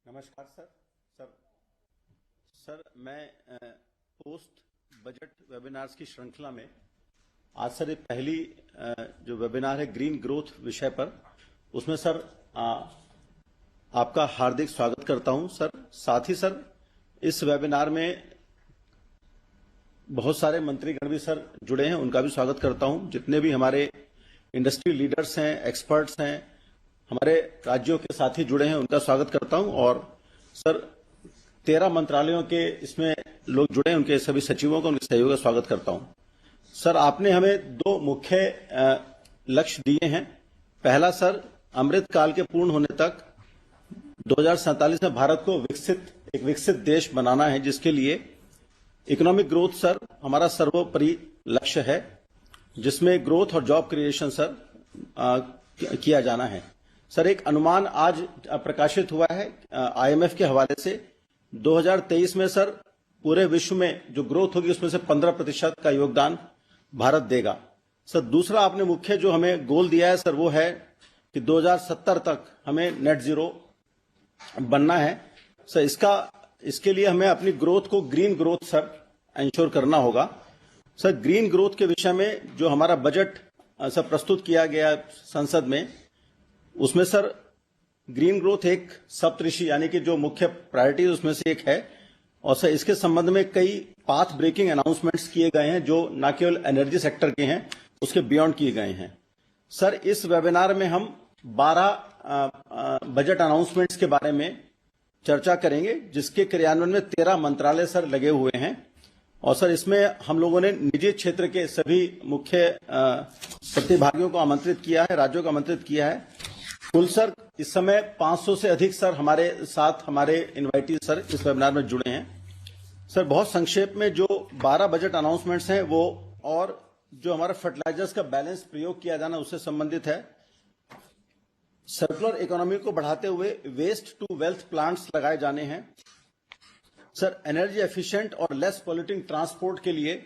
नमस्कार sir. Sir sir मैं post budget webinars की श्रृंखला में आज सर एक पहली जो वेबिनार है ग्रीन ग्रोथ विषय पर, उसमें सर आपका हार्दिक स्वागत करता हूं सर। साथ ही सर इस वेबिनार में बहुत सारे मंत्रीगण भी सर जुड़े हैं, उनका भी स्वागत करता हूं। जितने भी हमारे इंडस्ट्री लीडर्स हैं, एक्सपर्ट्स हैं, हमारे राज्यों के साथी जुड़े हैं, उनका स्वागत करता हूं। और सर 13 मंत्रालयों के इसमें लोग जुड़े हैं, उनके सभी सचिवों का, उनके सहयोग का स्वागत करता हूं। सर आपने हमें दो मुख्य लक्ष्य दिए हैं। पहला सर, अमृत काल के पूर्ण होने तक 2047 में भारत को एक विकसित देश बनाना है, जिसके लिए इकोनॉमिक ग्रोथ सर हमारा सर्वोपरि लक्ष्य है, जिसमें ग्रोथ और जॉब क्रिएशन सर किया जाना है। सर एक अनुमान आज प्रकाशित हुआ है आईएमएफ के हवाले से, 2023 में सर पूरे विश्व में जो ग्रोथ होगी उसमें से 15% का योगदान भारत देगा। सर दूसरा आपने मुख्य जो हमें गोल दिया है सर, वो है कि 2070 तक हमें नेट जीरो बनना है। सर इसके लिए हमें अपनी ग्रोथ को ग्रीन ग्रोथ सर इंश्योर करना होगा। सर ग्रीन ग्रोथ के विषय में जो हमारा बजट सर प्रस्तुत किया गया संसद में, उसमें सर ग्रीन ग्रोथ एक सप्तऋषि यानी कि जो मुख्य प्रायोरिटी उसमें से एक है। और सर इसके संबंध में कई पाथ ब्रेकिंग अनाउंसमेंट्स किए गए हैं, जो न केवल एनर्जी सेक्टर के हैं, उसके बियॉन्ड किए गए हैं। सर इस वेबिनार में हम 12 बजट अनाउंसमेंट्स के बारे में चर्चा करेंगे, जिसके क्रियान्वयन में 13 मंत्रालय सर लगे हुए हैं। और सर इसमें हम लोगों ने निजी क्षेत्र के सभी मुख्य प्रतिभागियों को आमंत्रित किया है, राज्यों को आमंत्रित किया है। कुल सर इस समय 500 से अधिक सर हमारे साथ हमारे इनवाइटीज सर इस वेबिनार में जुड़े हैं। सर बहुत संक्षेप में जो 12 बजट अनाउंसमेंट्स हैं वो, और जो हमारा फर्टिलाइजर्स का बैलेंस प्रयोग किया जाना उससे संबंधित है। सर्कुलर इकोनॉमी को बढ़ाते हुए वेस्ट टू वेल्थ प्लांट्स लगाए जाने हैं। सर एनर्जी एफिशिएंट और लेस पॉल्यूटिंग ट्रांसपोर्ट के लिए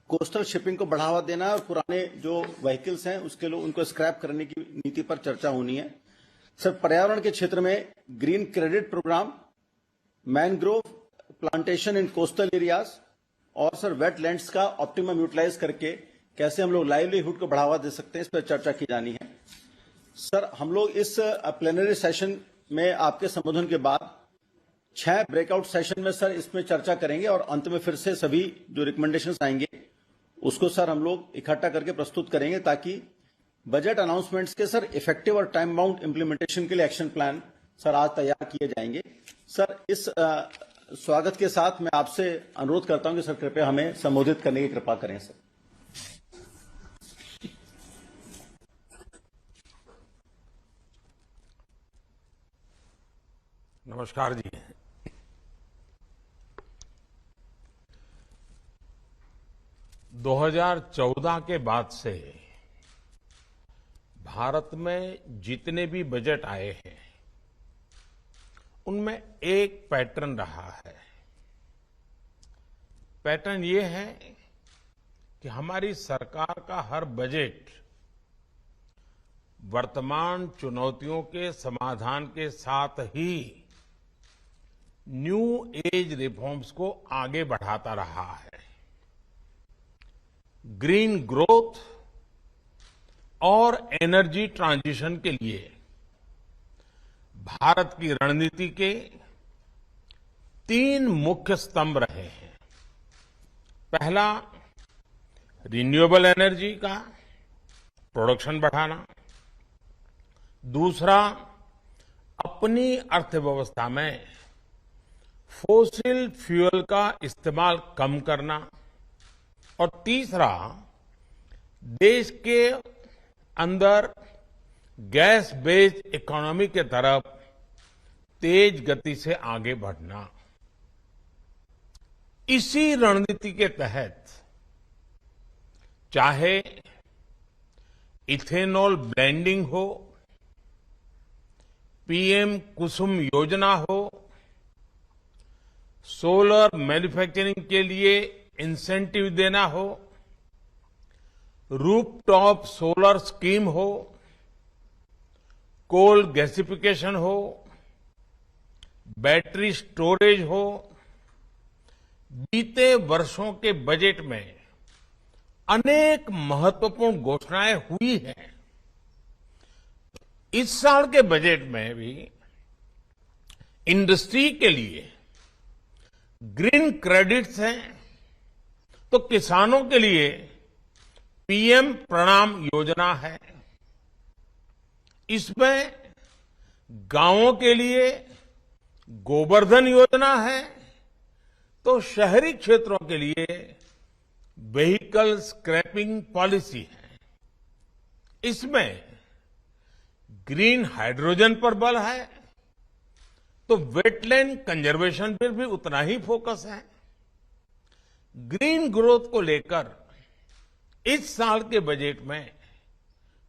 कोस्टल शिपिंग को बढ़ावा देना है, और पुराने जो व्हीकल्स हैं उसके लिए उनको स्क्रैप करने की नीति पर चर्चा होनी है। सर पर्यावरण के क्षेत्र में green credit programme, mangrove plantation in coastal areas, और सर वेटलैंड्स का ऑप्टिमम यूटिलाइज करके कैसे हम लोग लाइवलीहुड को बढ़ावा दे सकते हैं, इस पर चर्चा की जानी है। सर हम लोग इस प्लेनरी सेशन में आपके संबोधन के बाद 6 ब्रेकआउट सेशन में सर इसमें चर्चा करेंगे, और अंत में फिर से सभी जो रिकमेंडेशंस आएंगे उसको सर हम लोग इकट्ठा करके प्रस्तुत करेंगे, ताकि बजट अनाउंसमेंट्स के सर इफेक्टिव और टाइम बाउंड इंप्लीमेंटेशन के लिए एक्शन प्लान सर आज तैयार किए जाएंगे। सर इस स्वागत के साथ मैं आपसे अनुरोध करता हूं कि सर कृपया हमें संबोधित करने की कृपा करें सर। नमस्कार जी। दो 2014 के बाद से भारत में जितने भी बजट आए हैं उनमें एक पैटर्न रहा है। पैटर्न ये है कि हमारी सरकार का हर बजट वर्तमान चुनौतियों के समाधान के साथ ही न्यू एज रिफॉर्म्स को आगे बढ़ाता रहा है। ग्रीन ग्रोथ और एनर्जी ट्रांजिशन के लिए भारत की रणनीति के 3 मुख्य स्तंभ रहे हैं। पहला, रिन्यूएबल एनर्जी का प्रोडक्शन बढ़ाना। दूसरा, अपनी अर्थव्यवस्था में फोसिल फ्यूल का इस्तेमाल कम करना। और तीसरा, देश के अंदर गैस बेस्ड इकोनॉमी के तरफ तेज गति से आगे बढ़ना। इसी रणनीति के तहत चाहे इथेनॉल ब्लेंडिंग हो, पीएम कुसुम योजना हो, सोलर मैन्युफैक्चरिंग के लिए इंसेंटिव देना हो, रूफटॉप सोलर स्कीम हो, कोल गैसिफिकेशन हो, बैटरी स्टोरेज हो, बीते वर्षों के बजट में अनेक महत्वपूर्ण घोषणाएं हुई हैं। इस साल के बजट में भी इंडस्ट्री के लिए ग्रीन क्रेडिट्स हैं, तो किसानों के लिए पीएम प्रणाम योजना है। इसमें गांवों के लिए गोवर्धन योजना है, तो शहरी क्षेत्रों के लिए व्हीकल स्क्रैपिंग पॉलिसी है। इसमें ग्रीन हाइड्रोजन पर बल है, तो वेटलैंड कंजर्वेशन पर भी उतना ही फोकस है। ग्रीन ग्रोथ को लेकर इस साल के बजट में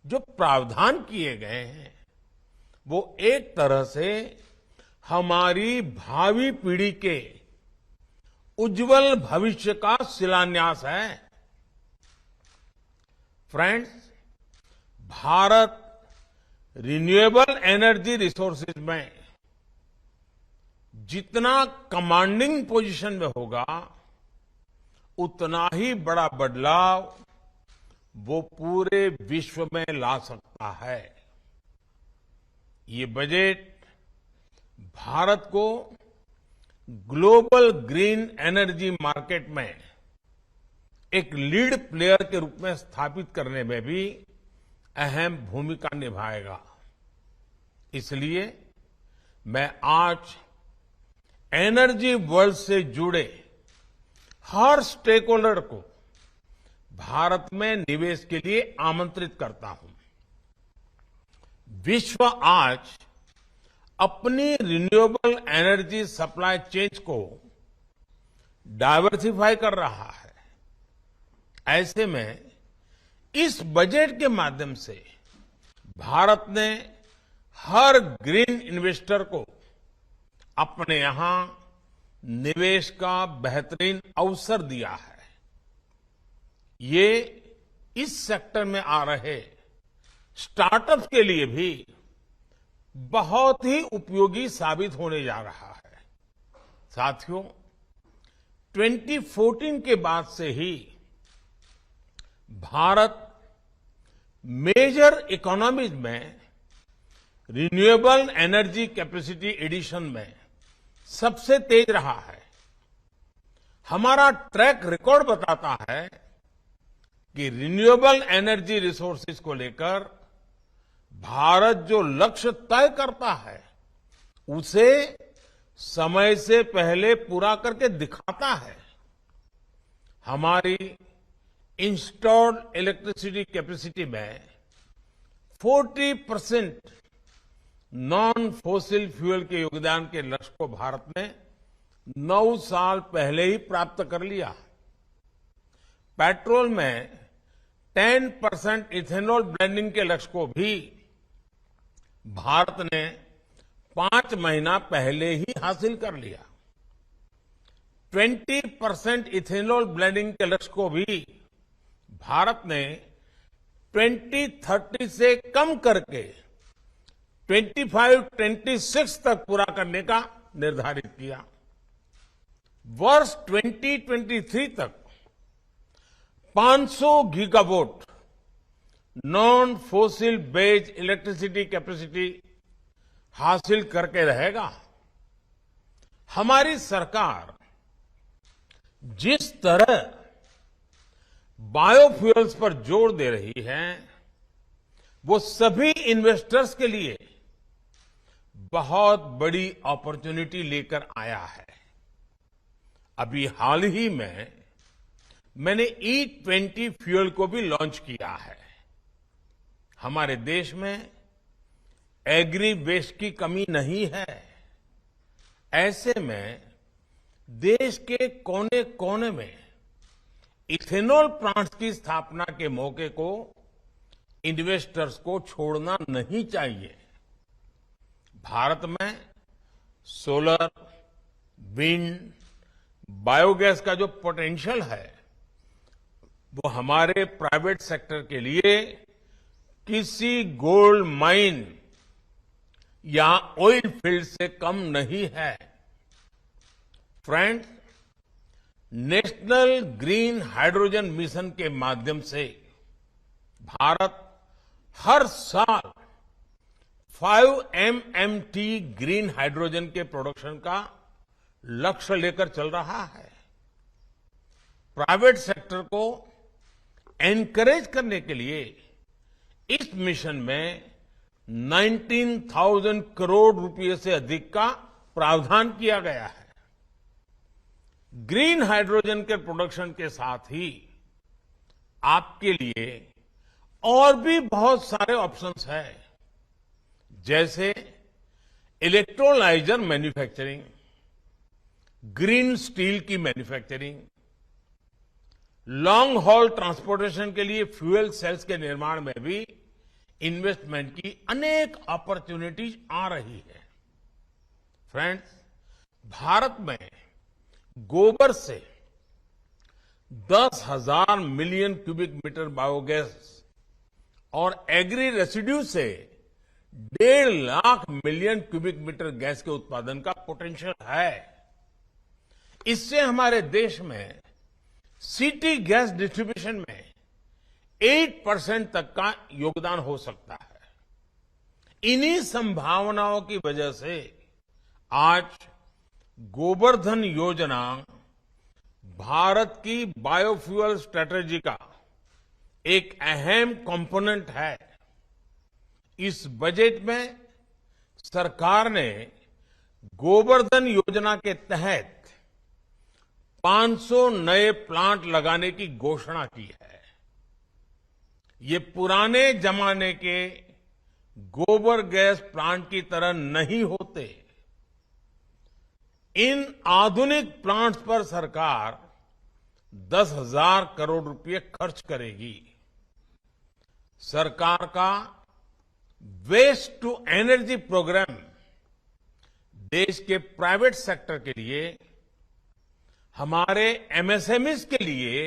जो प्रावधान किए गए हैं, वो एक तरह से हमारी भावी पीढ़ी के उज्जवल भविष्य का शिलान्यास है। Friends, Bharat renewable energy resources में जितना कमांडिंग पोजीशन में होगा, उतना ही बड़ा बदलाव वो पूरे विश्व में ला सकता है। ये बजट भारत को ग्लोबल ग्रीन एनर्जी मार्केट में एक लीड प्लेयर के रूप में स्थापित करने में भी अहम भूमिका निभाएगा। इसलिए मैं आज एनर्जी वर्ल्ड से जुड़े हर स्टेक होल्डर को भारत में निवेश के लिए आमंत्रित करता हूं। विश्व आज अपनी रिन्यूएबल एनर्जी सप्लाई चेन को डाइवर्सिफाई कर रहा है। ऐसे में इस बजट के माध्यम से भारत ने हर ग्रीन इन्वेस्टर को अपने यहां निवेश का बेहतरीन अवसर दिया है। ये इस सेक्टर में आ रहे स्टार्टअप्स के लिए भी बहुत ही उपयोगी साबित होने जा रहा है। साथियों, 2014 के बाद से ही भारत मेजर इकोनॉमीज में रिन्यूएबल एनर्जी कैपेसिटी एडिशन में सबसे तेज रहा है। हमारा ट्रैक रिकॉर्ड बताता है कि रिन्यूएबल एनर्जी रिसोर्सेज को लेकर भारत जो लक्ष्य तय करता है, उसे समय से पहले पूरा करके दिखाता है। हमारी इंस्टॉल्ड इलेक्ट्रिसिटी कैपेसिटी में 40% नॉन फोसिल फ्यूल के योगदान के लक्ष्य को भारत ने 9 साल पहले ही प्राप्त कर लिया। पेट्रोल में 10% इथेनॉल ब्लेंडिंग के लक्ष्य को भी भारत ने 5 महीना पहले ही हासिल कर लिया। 20% इथेनॉल ब्लेंडिंग के लक्ष्य को भी भारत ने 2030 से कम करके 25-26 तक पूरा करने का निर्धारित किया। वर्ष 2023 तक 500 gigawatt non fossil based electricity capacity हासिल करके रहेगा। हमारी सरकार जिस तरह बायोफ्यूल्स पर जोर दे रही है, वो सभी इन्वेस्टर्स के लिए बहुत बड़ी अपॉर्चुनिटी लेकर आया है। अभी हाल ही में मैंने E20 फ्यूल को भी लॉन्च किया है। हमारे देश में एग्री वेस्ट की कमी नहीं है। ऐसे में देश के कोने कोने में इथेनॉल प्लांट्स की स्थापना के मौके को इन्वेस्टर्स को छोड़ना नहीं चाहिए। भारत में सोलर, विंड, बायोगैस का जो पोटेंशियल है, वो हमारे प्राइवेट सेक्टर के लिए किसी गोल्ड माइन या ऑयल फील्ड से कम नहीं है। Friends, national green hydrogen mission के माध्यम से भारत हर साल 5 MMT ग्रीन हाइड्रोजन के प्रोडक्शन का लक्ष्य लेकर चल रहा है। प्राइवेट सेक्टर को एनकरेज करने के लिए इस मिशन में 19,000 करोड़ रुपए से अधिक का प्रावधान किया गया है। ग्रीन हाइड्रोजन के प्रोडक्शन के साथ ही आपके लिए और भी बहुत सारे ऑप्शंस हैं, जैसे इलेक्ट्रोलाइजर मैन्युफैक्चरिंग, ग्रीन स्टील की मैन्युफैक्चरिंग, लॉन्ग हॉल ट्रांसपोर्टेशन के लिए फ्यूल सेल्स के निर्माण में भी इन्वेस्टमेंट की अनेक अपॉर्चुनिटीज आ रही है। फ्रेंड्स, भारत में गोबर से 10,000 मिलियन क्यूबिक मीटर बायोगैस और एग्री रेसिड्यू से 1.5 lakh million cubic metre gas के उत्पादन का पोटेंशियल है। इससे हमारे देश में सिटी गैस डिस्ट्रीब्यूशन में 8% तक का योगदान हो सकता है। इन्हीं संभावनाओं की वजह से आज गोबर्धन योजना भारत की बायोफ्यूल स्ट्रेटेजी का एक अहम कंपोनेंट है। इस बजट में सरकार ने गोबर्धन योजना के तहत 500 नए प्लांट लगाने की घोषणा की है। ये पुराने जमाने के गोबर गैस प्लांट की तरह नहीं होते। इन आधुनिक प्लांट्स पर सरकार 10,000 करोड़ रुपए खर्च करेगी। सरकार का वेस्ट टू एनर्जी प्रोग्राम देश के प्राइवेट सेक्टर के लिए, हमारे एमएसएमईज के लिए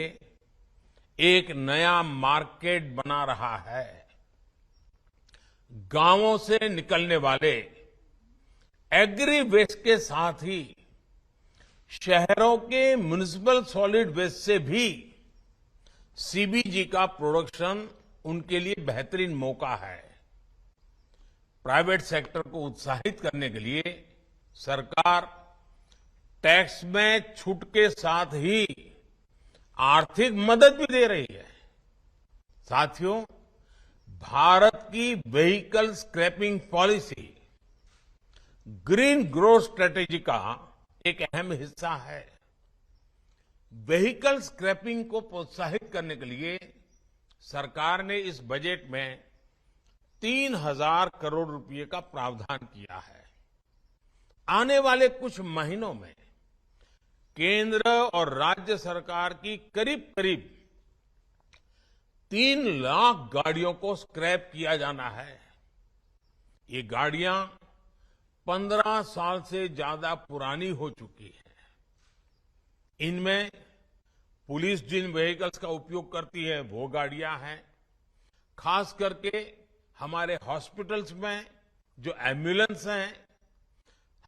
एक नया मार्केट बना रहा है। गांवों से निकलने वाले एग्री वेस्ट के साथ ही शहरों के म्युनिसिपल सॉलिड वेस्ट से भी सीबीजी का प्रोडक्शन उनके लिए बेहतरीन मौका है। प्राइवेट सेक्टर को उत्साहित करने के लिए सरकार टैक्स में छूट के साथ ही आर्थिक मदद भी दे रही है। साथियों, भारत की vehicle scrapping policy green growth strategy का एक अहम हिस्सा है। व्हीकल स्क्रैपिंग को प्रोत्साहित करने के लिए सरकार ने इस बजट में 3,000 करोड़ रुपए का प्रावधान किया है। आने वाले कुछ महीनों में केंद्र और राज्य सरकार की करीब करीब 3 लाख गाड़ियों को स्क्रैप किया जाना है। ये गाड़ियां 15 साल से ज्यादा पुरानी हो चुकी है। इनमें पुलिस जिन व्हीकल्स का उपयोग करती है वो गाड़ियां हैं। खास करके हमारे हॉस्पिटल्स में जो एम्बुलेंस हैं,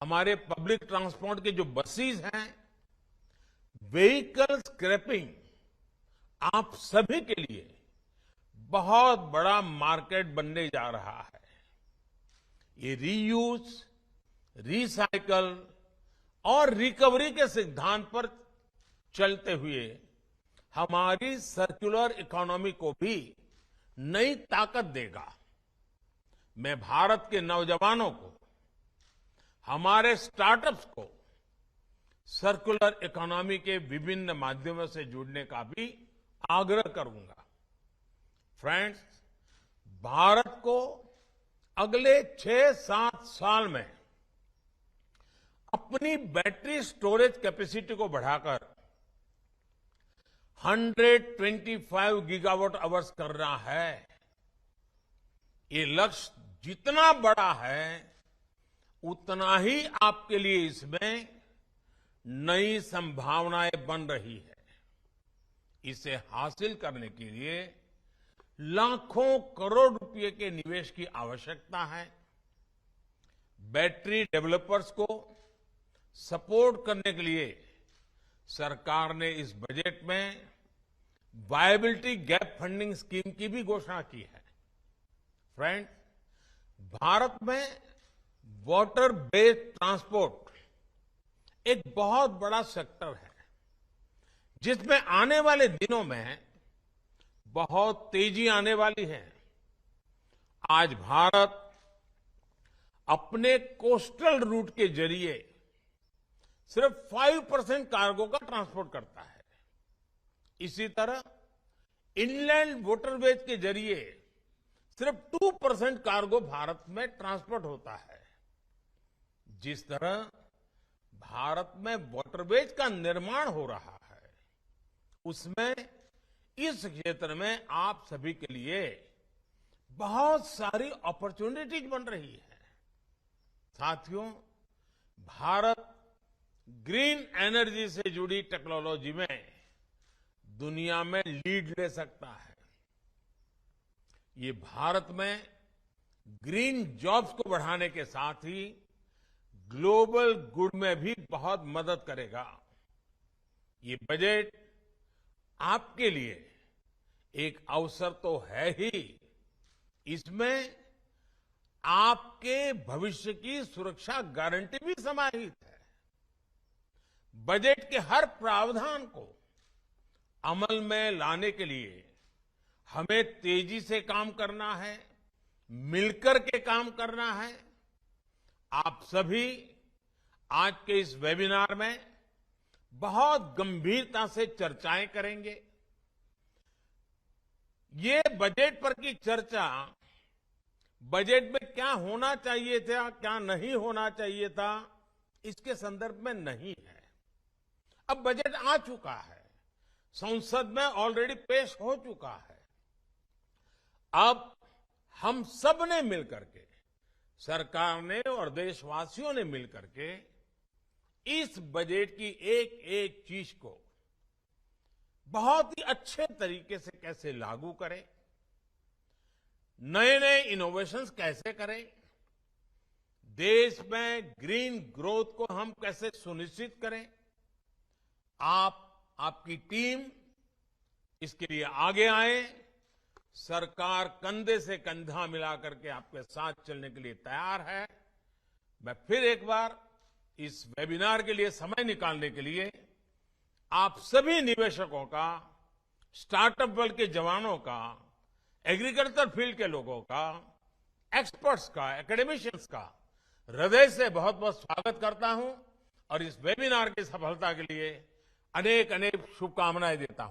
हमारे पब्लिक ट्रांसपोर्ट के जो बसेस हैं, व्हीकल स्क्रैपिंग आप सभी के लिए बहुत बड़ा मार्केट बनने जा रहा है। ये रीयूज, रिसाइकल और रिकवरी के सिद्धांत पर चलते हुए हमारी सर्कुलर इकोनॉमी को भी नई ताकत देगा। मैं भारत के नौजवानों को, हमारे स्टार्टअप्स को सर्कुलर इकोनॉमी के विभिन्न माध्यमों से जुड़ने का भी आग्रह करूंगा। फ्रेंड्स, भारत को अगले 6-7 साल में अपनी बैटरी स्टोरेज कैपेसिटी को बढ़ाकर 125 गीगावाट आवर्स करना है। ये लक्ष्य जितना बड़ा है, उतना ही आपके लिए इसमें नई संभावनाएं बन रही है। इसे हासिल करने के लिए लाखों करोड़ रुपए के निवेश की आवश्यकता है। बैटरी डेवलपर्स को सपोर्ट करने के लिए सरकार ने इस बजट में वायबिलिटी गैप फंडिंग स्कीम की भी घोषणा की है। फ्रेंड, भारत में वाटर बेस्ड ट्रांसपोर्ट एक बहुत बड़ा सेक्टर है जिसमें आने वाले दिनों में बहुत तेजी आने वाली है। आज भारत अपने कोस्टल रूट के जरिए सिर्फ 5% कार्गो का ट्रांसपोर्ट करता है। इसी तरह इनलैंड वाटरवेज के जरिए सिर्फ 2% कार्गो भारत में ट्रांसपोर्ट होता है। जिस तरह भारत में वाटरवेज का निर्माण हो रहा है, उसमें इस क्षेत्र में आप सभी के लिए बहुत सारी अपॉर्चुनिटीज बन रही है। साथियों, भारत ग्रीन एनर्जी से जुड़ी टेक्नोलॉजी में दुनिया में लीड ले सकता है। ये भारत में ग्रीन जॉब्स को बढ़ाने के साथ ही ग्लोबल गुड में भी बहुत मदद करेगा। ये बजट आपके लिए एक अवसर तो है ही, इसमें आपके भविष्य की सुरक्षा गारंटी भी समाहित है। बजट के हर प्रावधान को अमल में लाने के लिए हमें तेजी से काम करना है, मिलकर के काम करना है। आप सभी आज के इस वेबिनार में बहुत गंभीरता से चर्चाएं करेंगे। ये बजट पर की चर्चा बजट में क्या होना चाहिए था, क्या नहीं होना चाहिए था, इसके संदर्भ में नहीं है। अब बजट आ चुका है, संसद में ऑलरेडी पेश हो चुका है। अब हम सब ने मिलकर के, सरकार ने और देशवासियों ने मिलकर के इस बजट की एक एक चीज को बहुत ही अच्छे तरीके से कैसे लागू करें, नए नए इनोवेशंस कैसे करें, देश में ग्रीन ग्रोथ को हम कैसे सुनिश्चित करें। आपकी टीम इसके लिए आगे आए। सरकार कंधे से कंधा मिलाकर के आपके साथ चलने के लिए तैयार है। मैं फिर एक बार इस वेबिनार के लिए समय निकालने के लिए आप सभी निवेशकों का, स्टार्टअप वर्ल्ड के जवानों का, एग्रीकल्चर फील्ड के लोगों का, एक्सपर्ट्स का, एकेडमिशियंस का हृदय से बहुत बहुत स्वागत करता हूं और इस वेबिनार की सफलता के लिए अनेक अनेक शुभकामनाएं देता हूं।